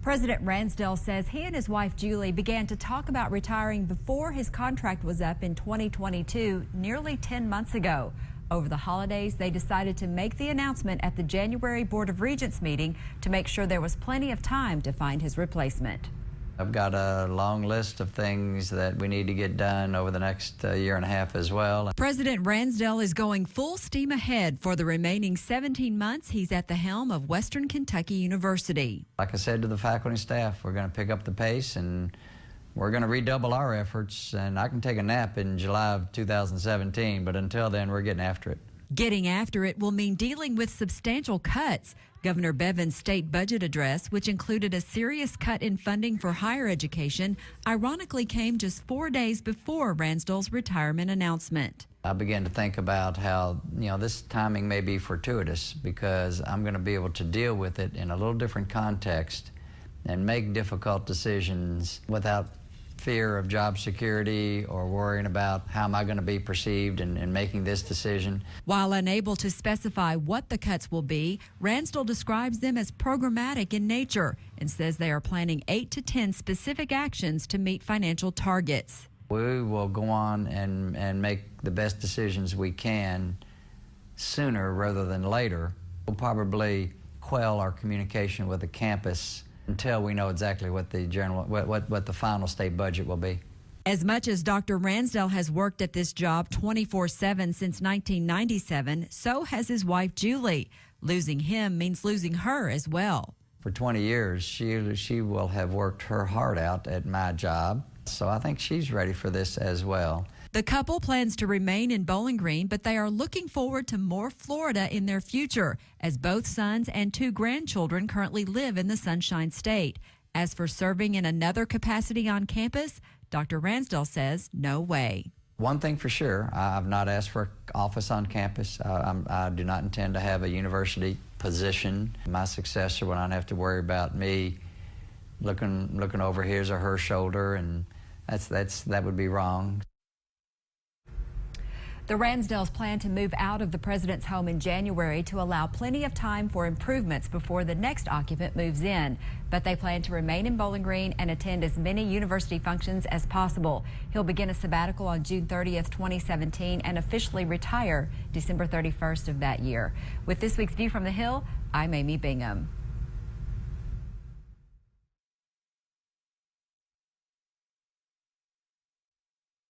President Ransdell says he and his wife Julie began to talk about retiring before his contract was up in 2022, nearly 10 months ago. Over the holidays, they decided to make the announcement at the January Board of Regents meeting to make sure there was plenty of time to find his replacement. I've got a long list of things that we need to get done over the next year and a half as well. President Ransdell is going full steam ahead for the remaining 17 months he's at the helm of Western Kentucky University. Like I said to the faculty and staff, we're going to pick up the pace and we're going to redouble our efforts. And I can take a nap in July of 2017, but until then, we're getting after it. Getting after it will mean dealing with substantial cuts. Governor Bevin's state budget address, which included a serious cut in funding for higher education, ironically came just 4 days before Ransdell's retirement announcement. I began to think about how, this timing may be fortuitous because I'm going to be able to deal with it in a little different context and make difficult decisions without fear of job security or worrying about how am I going to be perceived in making this decision. While unable to specify what the cuts will be, Ransdell describes them as programmatic in nature and says they are planning 8 to 10 specific actions to meet financial targets. We will go on and make the best decisions we can sooner rather than later. We'll probably quell our communication with the campus until we know exactly what the final state budget will be. As much as Dr. Ransdell has worked at this job 24/7 since 1997, so has his wife Julie. Losing him means losing her as well. For 20 years, she will have worked her heart out at my job, so I think she's ready for this as well. The couple plans to remain in Bowling Green, but they are looking forward to more Florida in their future, as both sons and 2 grandchildren currently live in the Sunshine State. As for serving in another capacity on campus, Dr. Ransdell says no way. One thing for sure, I've not asked for office on campus. I do not intend to have a university position. My successor will not have to worry about me looking over his or her shoulder, and that would be wrong. The Ransdells plan to move out of the president's home in January to allow plenty of time for improvements before the next occupant moves in. But they plan to remain in Bowling Green and attend as many university functions as possible. He'll begin a sabbatical on June 30th, 2017 and officially retire December 31st of that year. With this week's View from the Hill, I'm Amy Bingham.